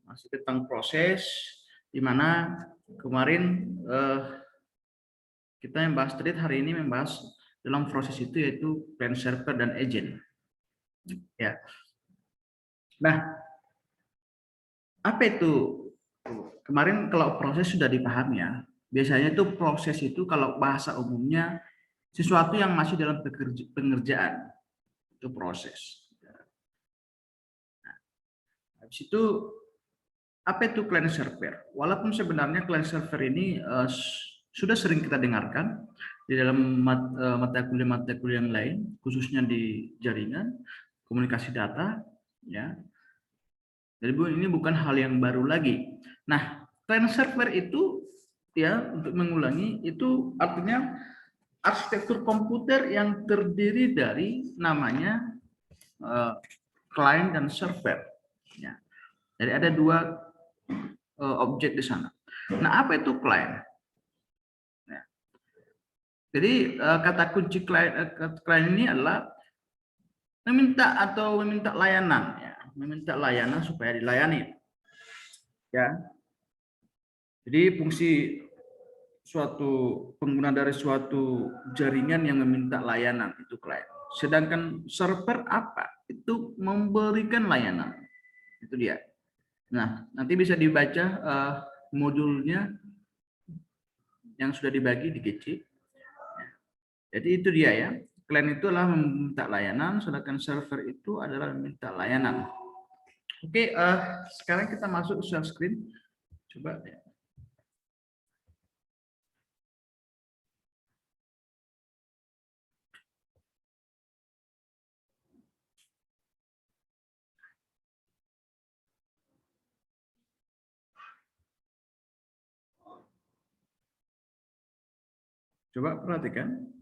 Masih tentang proses di mana kemarin kita yang bahas trade, hari ini membahas dalam proses itu yaitu client server dan agent. Ya. Nah, apa itu? Kemarin kalau proses sudah dipahami ya. Biasanya itu proses itu kalau bahasa umumnya sesuatu yang masih dalam pengerjaan, itu proses. Nah, habis itu apa itu client server? Walaupun sebenarnya client server ini sudah sering kita dengarkan di dalam mata kuliah yang lain, khususnya di jaringan, komunikasi data, ya. Jadi ini bukan hal yang baru lagi. Nah, client server itu ya untuk mengulangi itu artinya arsitektur komputer yang terdiri dari namanya client dan server. Ya. Jadi ada dua objek di sana. Nah, apa itu client? Ya. Jadi kata kunci client ini adalah meminta layanan, ya, meminta layanan supaya dilayani. Ya. Jadi fungsi suatu pengguna dari suatu jaringan yang meminta layanan itu client. Sedangkan server apa? Itu memberikan layanan. Itu dia. Nah, nanti bisa dibaca modulnya yang sudah dibagi di GC. Jadi itu dia ya. Client itu adalah meminta layanan, sedangkan server itu adalah meminta layanan. Oke, sekarang kita masuk share screen. Coba ya. Coba perhatikan.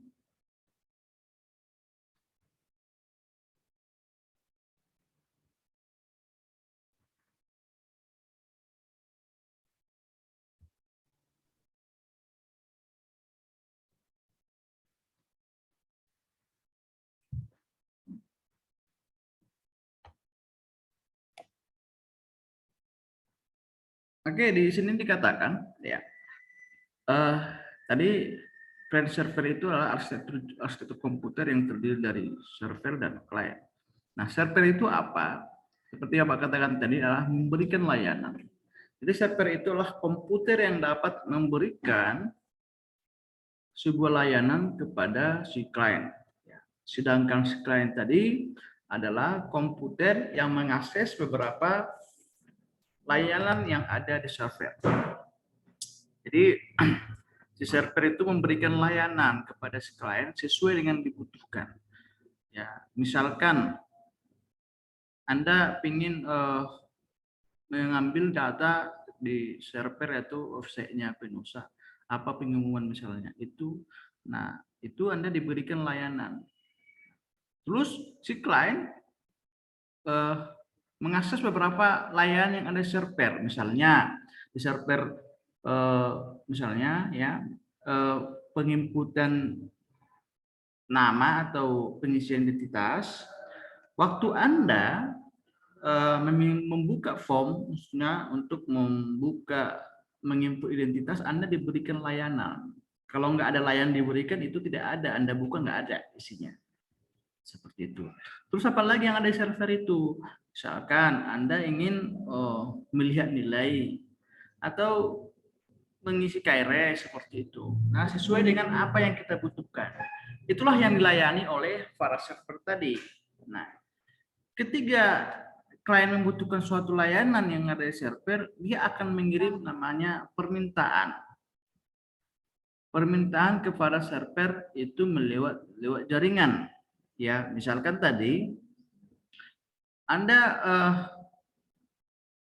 Oke, di sini dikatakan ya. Tadi client server itu adalah arsitektur komputer yang terdiri dari server dan client. Nah, server itu apa? Seperti yang Pak katakan tadi adalah memberikan layanan. Jadi server itu adalah komputer yang dapat memberikan sebuah layanan kepada si client. Sedangkan si client tadi adalah komputer yang mengakses beberapa layanan yang ada di server. Jadi si server itu memberikan layanan kepada si klien sesuai dengan dibutuhkan. Ya, misalkan Anda ingin mengambil data di server yaitu offset-nya penusa, apa pengumuman misalnya itu, nah itu Anda diberikan layanan. Terus si klien mengakses beberapa layanan yang ada di server, misalnya di server misalnya ya penginputan nama atau pengisian identitas. Waktu Anda membuka form, maksudnya untuk menginput identitas, Anda diberikan layanan. Kalau nggak ada layanan diberikan, itu tidak ada. Anda buka nggak ada isinya. Seperti itu. Terus apa lagi yang ada di server itu? Misalkan Anda ingin melihat nilai atau mengisi KRS seperti itu. Nah, sesuai dengan apa yang kita butuhkan. Itulah yang dilayani oleh para server tadi. Nah, ketika klien membutuhkan suatu layanan yang ada di server, dia akan mengirim namanya permintaan. Permintaan kepada server itu lewat jaringan. Ya, misalkan tadi Anda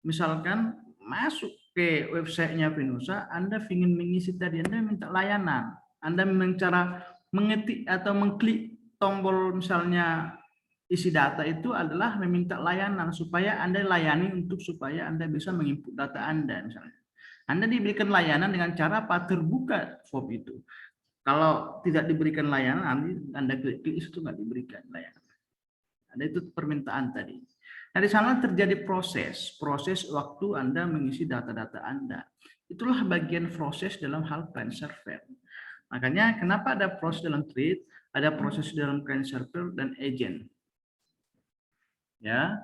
misalkan masuk ke websitenya Finusa, Anda ingin mengisi tadi, Anda minta layanan, Anda cara mengetik atau mengklik tombol misalnya isi data itu adalah meminta layanan supaya Anda layani untuk supaya Anda bisa menginput data Anda misalnya. Anda diberikan layanan dengan cara apa? Terbuka form itu. Kalau tidak diberikan layanan, nanti Anda klik itu nggak diberikan layanan. Ada itu permintaan tadi. Nah, di sana terjadi proses waktu Anda mengisi data-data Anda. Itulah bagian proses dalam hal client server. Makanya kenapa ada proses dalam thread, ada proses dalam client server dan agent. Ya.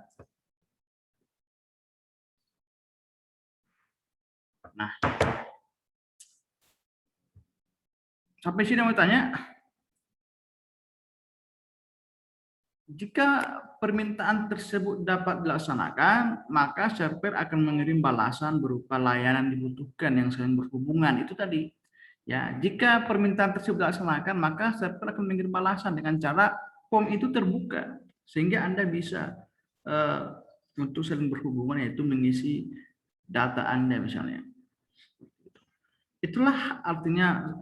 Nah, sampai sini mau tanya. Jika permintaan tersebut dapat dilaksanakan, maka server akan mengirim balasan berupa layanan dibutuhkan yang saling berhubungan. Itu tadi. Ya, jika permintaan tersebut dilaksanakan, maka server akan mengirim balasan dengan cara form itu terbuka sehingga Anda bisa untuk saling berhubungan, yaitu mengisi data Anda misalnya. Itulah artinya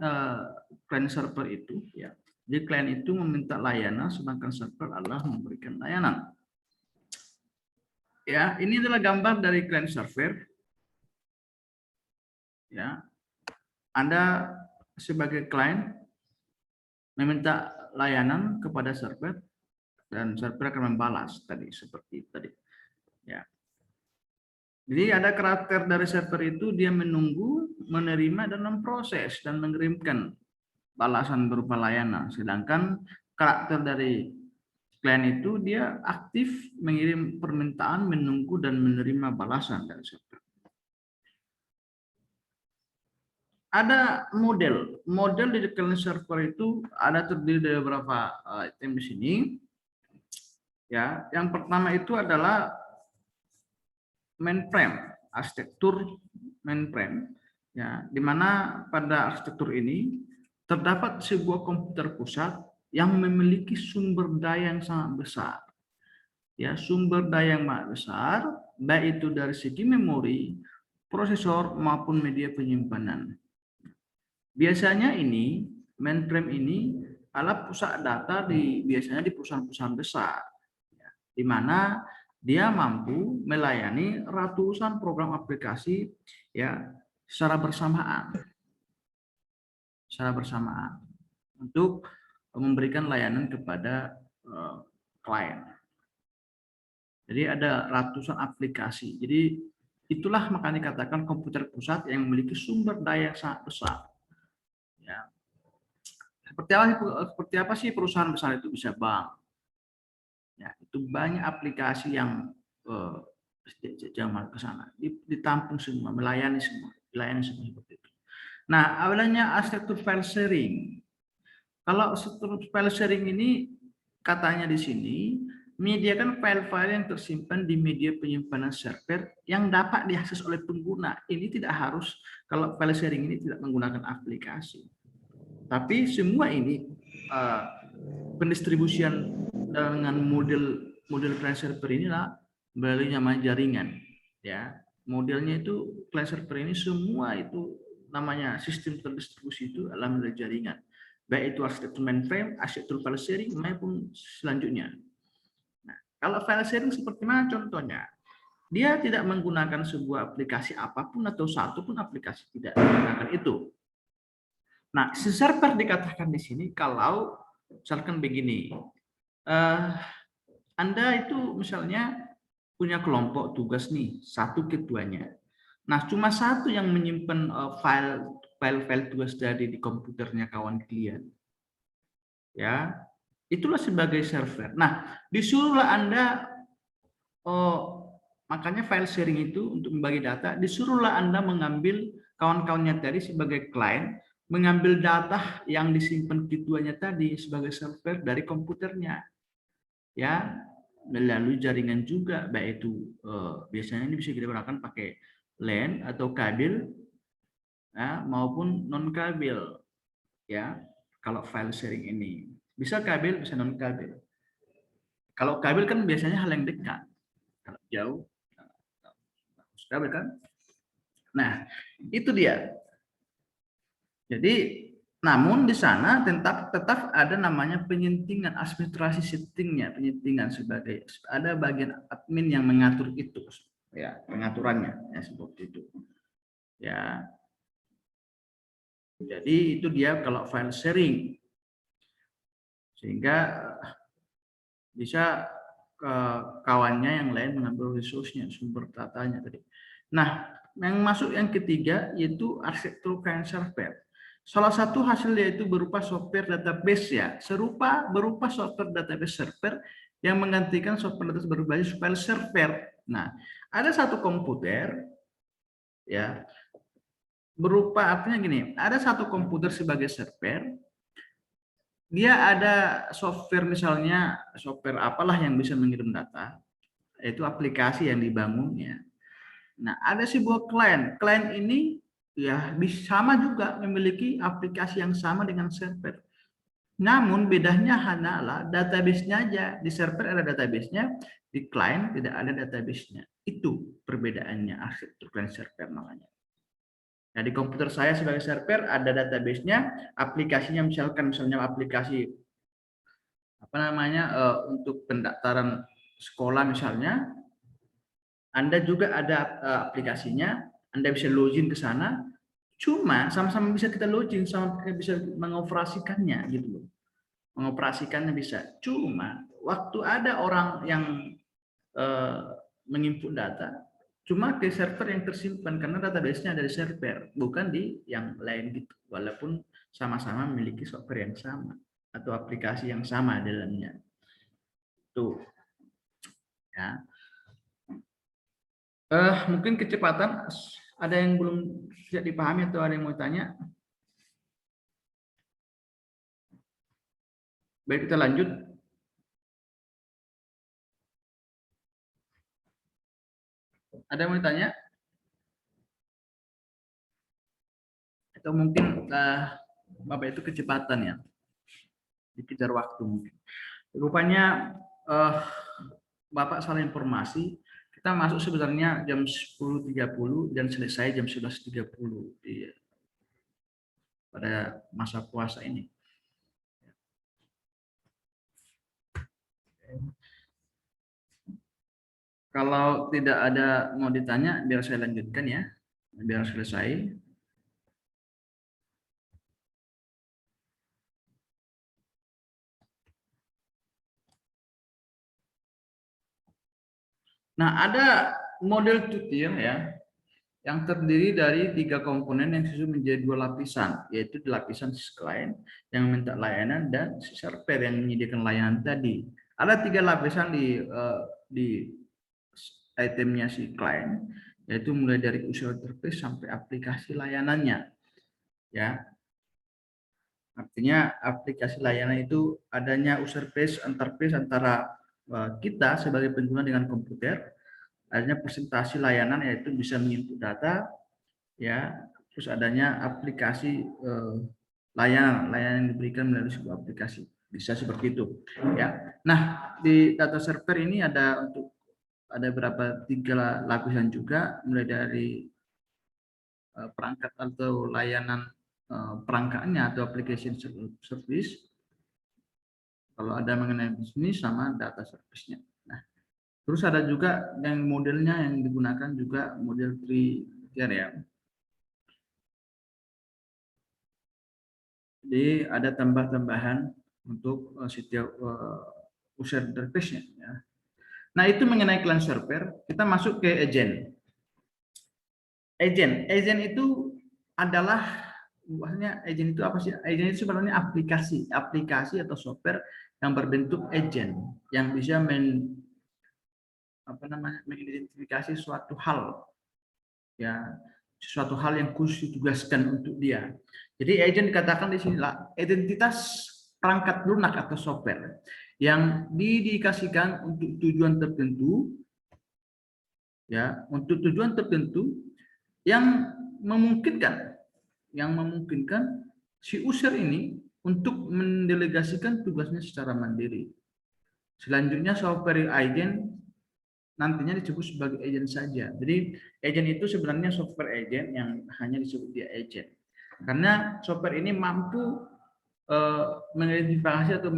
client server itu, ya. Jadi klien itu meminta layanan, sedangkan server adalah memberikan layanan. Ya, ini adalah gambar dari client server. Ya, Anda sebagai klien meminta layanan kepada server dan server akan membalas tadi seperti tadi. Ya. Jadi ada karakter dari server itu dia menunggu, menerima dan memproses dan mengirimkan balasan berupa layanan. Sedangkan karakter dari klien itu dia aktif mengirim permintaan, menunggu dan menerima balasan dari server. Ada model di client server itu ada terdiri dari beberapa item di sini. Ya, yang pertama itu adalah mainframe, arsitektur mainframe. Ya, di mana pada arsitektur ini terdapat sebuah komputer pusat yang memiliki sumber daya yang sangat besar. Ya, sumber daya yang sangat besar, baik itu dari segi memori, prosesor maupun media penyimpanan. Biasanya ini mainframe ini adalah pusat data biasanya di perusahaan-perusahaan besar, ya, di mana dia mampu melayani ratusan program aplikasi ya secara bersamaan untuk memberikan layanan kepada klien. Jadi ada ratusan aplikasi. Jadi itulah makanya dikatakan komputer pusat yang memiliki sumber daya yang sangat besar. Ya. Seperti apa sih perusahaan besar itu? Bisa bank. Ya, itu banyak aplikasi yang ke sana, ditampung semua, melayani semua seperti itu. Nah, awalnya arsitektur file sharing. Kalau arsitektur file sharing ini katanya di sini menyediakan file-file yang tersimpan di media penyimpanan server yang dapat diakses oleh pengguna. Ini tidak harus, kalau file sharing ini tidak menggunakan aplikasi. Tapi semua ini pendistribusian dengan model client server inilah melalui namanya jaringan. Ya, modelnya itu client server ini semua itu namanya sistem terdistribusi itu adalah melalui jaringan. Baik itu arsitektur mainframe, arsitektur file sharing maupun selanjutnya. Nah, kalau file sharing seperti mana contohnya? Dia tidak menggunakan sebuah aplikasi apapun atau satu pun aplikasi tidak menggunakan itu. Nah, server dikatakan di sini kalau misalkan begini, Anda itu misalnya punya kelompok tugas nih, satu ketuanya. Nah, cuma satu yang menyimpan file tugas tadi di komputernya kawan klien. Ya, itulah sebagai server. Nah, disuruhlah Anda, makanya file sharing itu untuk membagi data, disuruhlah Anda mengambil kawan-kawannya tadi sebagai klien, mengambil data yang disimpan ketuanya tadi sebagai server dari komputernya. Ya, melalui jaringan juga, baik itu biasanya ini bisa kita gunakan pakai LAN atau kabel ya, maupun non kabel ya. Kalau file sharing ini bisa kabel, bisa non kabel. Kalau kabel kan biasanya hal yang dekat, kalau jauh Sudah kan? Nah, itu dia. Jadi, namun di sana tetap ada namanya penyentingan, administrasi settingnya, penyentingan sebagai ada bagian admin yang mengatur itu, ya pengaturannya, ya seperti itu. Ya, jadi itu dia kalau file sharing, sehingga bisa ke kawannya yang lain mengambil resource-nya, sumber datanya tadi. Nah, yang masuk yang ketiga yaitu arsitektur client server. Salah satu hasil yaitu berupa software database ya, berupa software database server yang menggantikan software database berbasis file server. Nah, ada satu komputer ya, berupa artinya gini, ada satu komputer sebagai server, dia ada software misalnya software apalah yang bisa mengirim data, yaitu aplikasi yang dibangunnya. Nah, ada sebuah klien. Klien ini ya sama juga memiliki aplikasi yang sama dengan server. Namun bedanya hanyalah database-nya aja. Di server ada database-nya, di klien tidak ada database-nya. Itu perbedaannya arsitektur klien server namanya. Nah, di komputer saya sebagai server ada database-nya, aplikasinya misalnya aplikasi apa namanya untuk pendaftaran sekolah misalnya, Anda juga ada aplikasinya, Anda bisa login ke sana, cuma sama-sama bisa kita login, sama bisa mengoperasikannya gitu loh. Mengoperasikannya bisa. Cuma waktu ada orang yang menginput data, cuma ke server yang tersimpan karena database-nya ada di server, bukan di yang lain gitu. Walaupun sama-sama memiliki software yang sama atau aplikasi yang sama dalamnya. Tuh. Ya. Mungkin kecepatan ada yang belum siap dipahami atau ada yang mau tanya? Baik, kita lanjut. Ada yang mau tanya? Atau mungkin Bapak itu kecepatan ya? Dikejar waktu mungkin. Rupanya Bapak salah informasi. Kita masuk sebenarnya jam 10.30 dan selesai jam 11.30 pada masa puasa ini. Kalau tidak ada mau ditanya, biar saya lanjutkan ya, biar selesai. Nah, ada model tutir ya, yang terdiri dari 3 komponen yang disusun menjadi 2 lapisan, yaitu lapisan client yang minta layanan dan si server yang menyediakan layanan tadi. Ada 3 lapisan di itemnya si client, yaitu mulai dari user interface sampai aplikasi layanannya. Ya, artinya aplikasi layanan itu adanya user interface antara kita sebagai pengguna dengan komputer, adanya presentasi layanan yaitu bisa menginput data, ya, terus adanya aplikasi layanan yang diberikan melalui sebuah aplikasi, bisa seperti itu, ya. Nah, di data server ini ada berapa 3 lapisan juga, mulai dari perangkat atau layanan perangkatnya atau application service. Kalau ada mengenai bisnis sama data service-nya. Nah, terus ada juga yang modelnya yang digunakan juga model 3-tier ya. Jadi ada tambah-tambahan untuk setiap user interface-nya. Ya. Nah, itu mengenai client server, kita masuk ke agent. Agent itu adalah, maksudnya agent itu apa sih? Agent itu sebenarnya aplikasi atau software yang berbentuk agent yang bisa mengidentifikasi suatu hal, ya, suatu hal yang khusus ditugaskan untuk dia. Jadi agent dikatakan di sinilah identitas perangkat lunak atau software yang didikasihkan untuk tujuan tertentu, ya, untuk tujuan tertentu yang memungkinkan si user ini untuk mendelegasikan tugasnya secara mandiri. Selanjutnya software agent nantinya disebut sebagai agent saja. Jadi agent itu sebenarnya software agent yang hanya disebut dia agent. Karena software ini mampu mengidentifikasi atau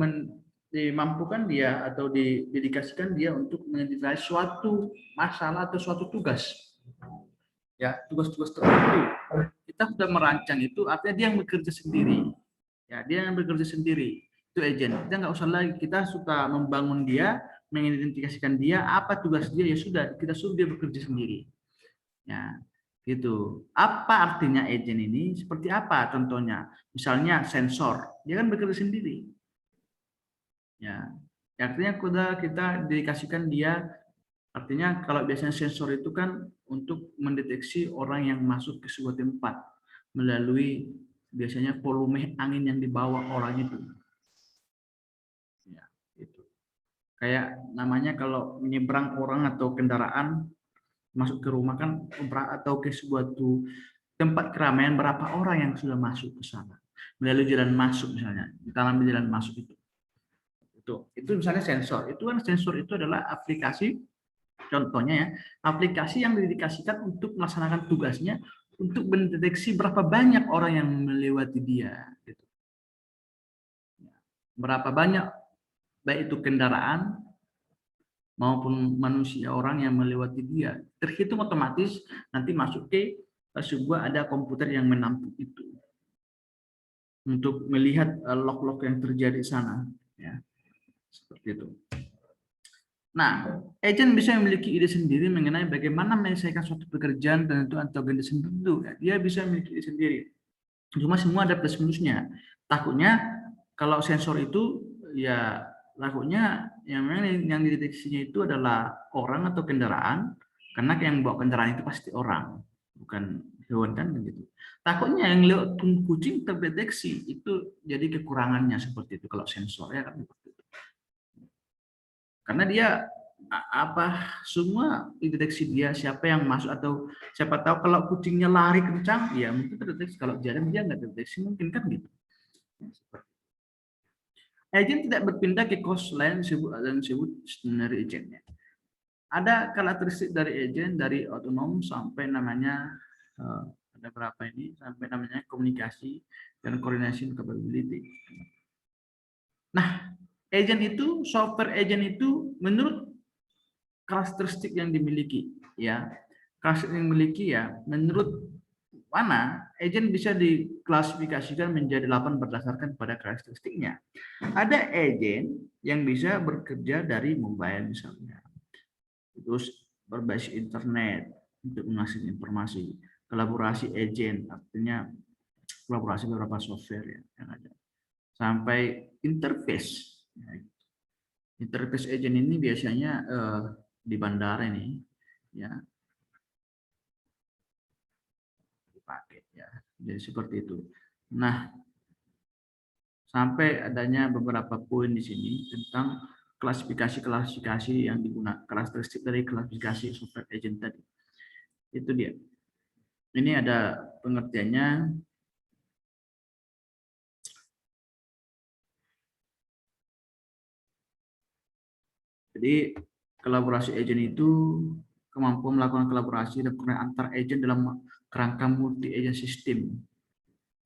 dimampukan dia atau didedikasikan dia untuk mengidentifikasi suatu masalah atau suatu tugas. Ya, tugas-tugas tertentu. Kita sudah merancang itu, artinya dia yang bekerja sendiri. Ya, dia yang bekerja sendiri. Itu agent. Kita nggak usah lagi, kita suka membangun dia, mengidentifikasikan dia, apa tugas dia, ya sudah, kita suruh dia bekerja sendiri. Ya, gitu. Apa artinya agent ini? Seperti apa contohnya? Misalnya sensor, dia kan bekerja sendiri. Ya, artinya kita dedikasikan dia. Artinya kalau biasanya sensor itu kan untuk mendeteksi orang yang masuk ke sebuah tempat melalui biasanya volume angin yang dibawa orang itu. Ya, itu. Kayak namanya kalau menyeberang orang atau kendaraan masuk ke rumah kan atau ke sebuah tempat keramaian, berapa orang yang sudah masuk ke sana melalui jalan masuk, misalnya dalam jalan masuk itu misalnya sensor. Itu kan sensor itu adalah aplikasi, contohnya ya, aplikasi yang didedikasikan untuk melaksanakan tugasnya untuk mendeteksi berapa banyak orang yang melewati dia, gitu. Berapa banyak baik itu kendaraan maupun manusia, orang yang melewati dia, terhitung otomatis nanti masuk ke sebuah, ada komputer yang menampung itu untuk melihat log-log yang terjadi di sana, ya, seperti itu. Nah, agent bisa memiliki ide sendiri mengenai bagaimana menyelesaikan suatu pekerjaan tertentu atau agenda tertentu. Dia bisa memiliki ide sendiri. Cuma semua ada plus minusnya. Takutnya kalau sensor itu, ya takutnya yang dideteksinya itu adalah orang atau kendaraan, karena yang bawa kendaraan itu pasti orang, bukan hewan kan begitu. Takutnya yang lewat kucing terdeteksi, itu jadi kekurangannya seperti itu kalau sensor, ya kan. Karena dia semua dideteksi dia, siapa yang masuk, atau siapa tahu kalau kucingnya lari kencang, ya mungkin terdeteksi. Kalau jalan dia nggak terdeteksi, mungkin kan gitu. Agent tidak berpindah ke cost lain disebut secondary agentnya. Ada karakteristik dari agent, dari otonom sampai namanya ada berapa ini, sampai namanya komunikasi dan coordination capability. Nah, agent itu, software agent itu menurut karakteristik yang dimiliki, ya, karakteristik yang dimiliki, ya, menurut mana agent bisa diklasifikasikan menjadi 8 berdasarkan pada karakteristiknya. Ada agent yang bisa bekerja dari mobile misalnya, terus berbasis internet untuk menghasilkan informasi. Kolaborasi agent artinya kolaborasi beberapa software yang ada, sampai interface. Interface agent ini biasanya di bandara ini, ya, dipakai, ya. Jadi seperti itu. Nah, sampai adanya beberapa poin di sini tentang klasifikasi yang digunakan, karakteristik dari klasifikasi software agent tadi. Itu dia. Ini ada pengertiannya. Jadi kolaborasi agent itu kemampuan melakukan kolaborasi dan koordinasi antar agent dalam kerangka multi agent system.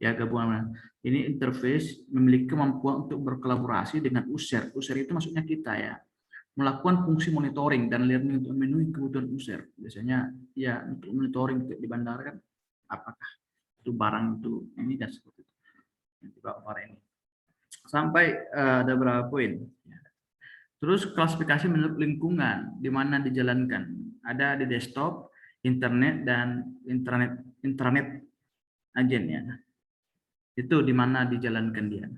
Ya, gabungan. Ini interface memiliki kemampuan untuk berkolaborasi dengan user. User itu maksudnya kita, ya. Melakukan fungsi monitoring dan learning untuk memenuhi kebutuhan user. Biasanya ya untuk monitoring di bandara kan, apakah itu barang itu ini dan seperti itu. Yang dibawa barang ini. Sampai ada berapa poin? Terus klasifikasi menurut lingkungan di mana dijalankan. Ada di desktop, internet, dan intranet agent, ya. Itu di mana dijalankan dia.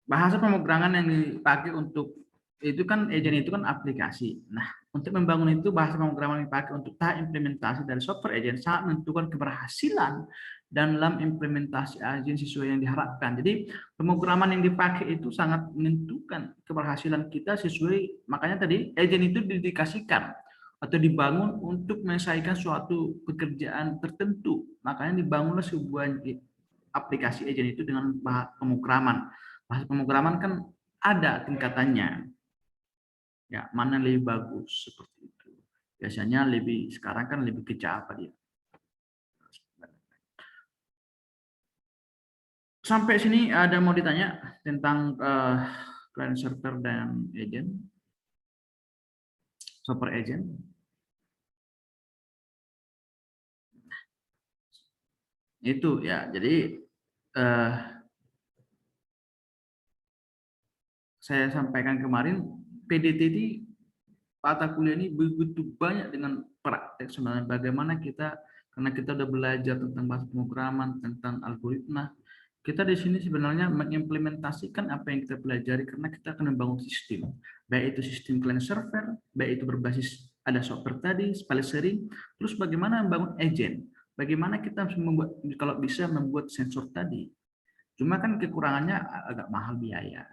Bahasa pemrograman yang dipakai untuk itu kan agent itu kan aplikasi. Nah, untuk membangun itu bahasa pemrograman yang dipakai untuk tahap implementasi dari software agent sangat menentukan keberhasilan dalam implementasi agent sesuai yang diharapkan. Jadi pemrograman yang dipakai itu sangat menentukan keberhasilan kita sesuai, makanya tadi agent itu didedikasikan atau dibangun untuk menyelesaikan suatu pekerjaan tertentu. Makanya dibangunlah sebuah aplikasi agent itu dengan bahasa pemrograman. Bahasa pemrograman kan ada tingkatannya. Ya, mana lebih bagus seperti itu. Biasanya sekarang kan lebih ke Java dia. Sampai sini ada mau ditanya tentang client server dan agent, super agent. Itu ya, jadi saya sampaikan kemarin, PDT ini mata kuliah ini begitu banyak dengan praktek sebenarnya. Bagaimana kita, karena kita udah belajar tentang bahasa pemrograman, tentang algoritma, kita di sini sebenarnya mengimplementasikan apa yang kita pelajari karena kita akan membangun sistem. Baik itu sistem client server, baik itu berbasis ada software tadi, file sharing, terus bagaimana membangun agent. Bagaimana kita membuat, kalau bisa membuat sensor tadi. Cuma kan kekurangannya agak mahal biaya.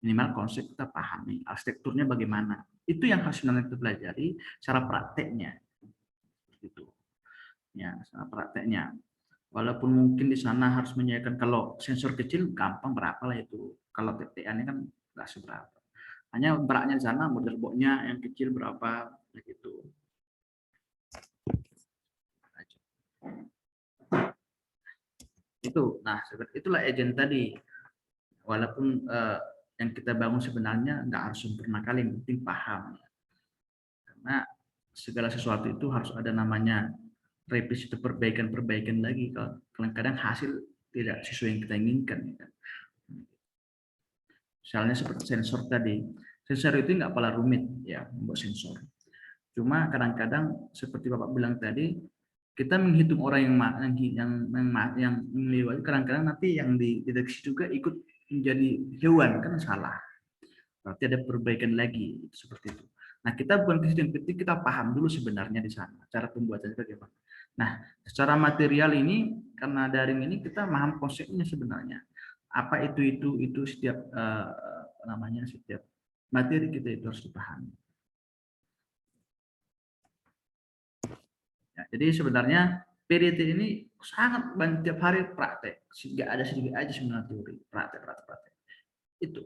Minimal konsep kita pahami, arsitekturnya bagaimana. Itu yang harus kita pelajari secara prakteknya. Gitu. Ya, secara prakteknya. Walaupun mungkin di sana harus menyediakan, kalau sensor kecil gampang berapa lah itu. Kalau TTA ini kan nggak seberapa. Hanya beratnya di sana, model boxnya yang kecil berapa, gitu. Itu, nah itulah agent tadi. Walaupun yang kita bangun sebenarnya nggak harus sempurna kali, yang penting paham. Karena segala sesuatu itu harus ada namanya revisi atau perbaikan lagi. Kalau kadang-kadang hasil tidak sesuai yang kita inginkan. Misalnya seperti sensor tadi. Sensor itu nggak pala rumit ya membuat sensor. Cuma kadang-kadang seperti Bapak bilang tadi, kita menghitung orang yang melewati, kadang-kadang nanti yang dideteksi juga ikut menjadi hewan, kan salah. Berarti ada perbaikan lagi seperti itu. Nah, kita bukan ke yang penting kita paham dulu sebenarnya di sana cara pembuatannya bagaimana. Nah, secara material ini karena daring ini kita paham konsepnya sebenarnya. Apa itu setiap namanya setiap materi kita itu harus dipahami. Ya, jadi sebenarnya PDT ini sangat banyak, tiap hari praktek. Nggak ada sedikit aja sebenarnya teori, praktek. Itu.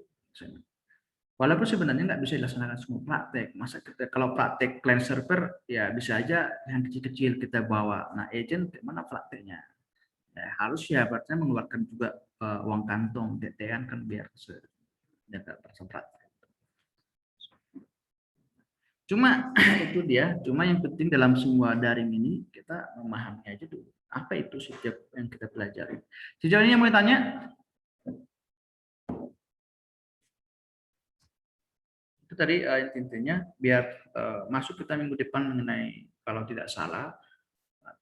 Walaupun sebenarnya nggak bisa dilaksanakan semua praktek. Masa kita kalau praktek client server ya bisa aja yang kecil-kecil kita bawa. Nah, agent mana prakteknya? Ya, harus ya berarti mengeluarkan juga uang kantong, TT-an kan biar jaga praktek. Cuma itu dia, cuma yang penting dalam semua daring ini kita memahami aja dulu apa itu setiap yang kita pelajari. Sejauh ini yang mau tanya? Itu tadi intinya biar masuk kita minggu depan mengenai kalau tidak salah,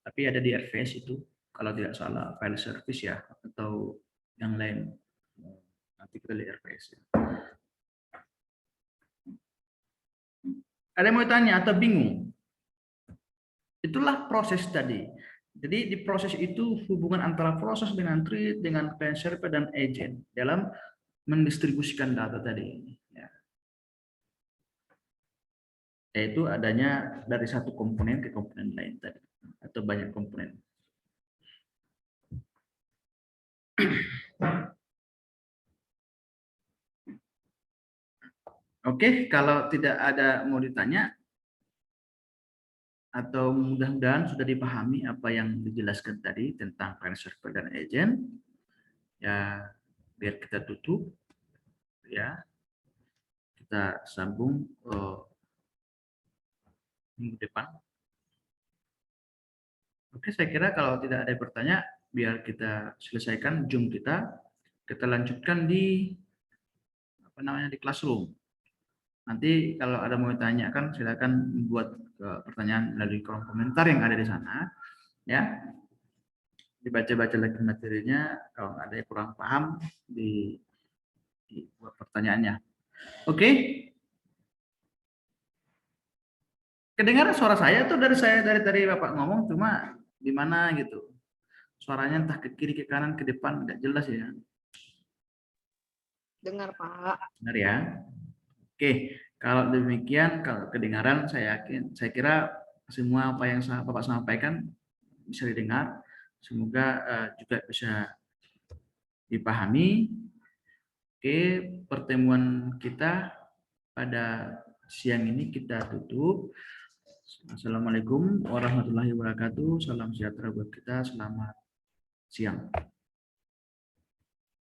tapi ada di RVS itu kalau tidak salah file service ya atau yang lain, nanti kita lihat RVS ya. Ada yang mau tanya atau bingung? Itulah proses tadi. Jadi di proses itu hubungan antara proses dengan tree, dengan client server dan agent dalam mendistribusikan data tadi. Ya. Yaitu adanya dari satu komponen ke komponen lain tadi atau banyak komponen. Oke, kalau tidak ada mau ditanya atau mudah-mudahan sudah dipahami apa yang dijelaskan tadi tentang client server dan agent, ya biar kita tutup, ya kita sambung minggu depan. Oke, saya kira kalau tidak ada pertanyaan, biar kita selesaikan Zoom kita lanjutkan di apa namanya di classroom. Nanti kalau ada mau ditanyakan, silakan buat pertanyaan melalui kolom komentar yang ada di sana, ya. Dibaca-baca lagi materinya, kalau ada yang kurang paham buat pertanyaannya. Oke. Kedengaran suara saya tuh dari tadi Bapak ngomong, cuma di mana gitu. Suaranya entah ke kiri, ke kanan, ke depan, nggak jelas ya. Dengar, Pak. Benar ya. Oke, kalau demikian, kalau kedengaran, saya kira semua apa yang Bapak sampaikan bisa didengar. Semoga juga bisa dipahami. Oke, pertemuan kita pada siang ini kita tutup. Assalamualaikum warahmatullahi wabarakatuh. Salam sejahtera buat kita. Selamat siang.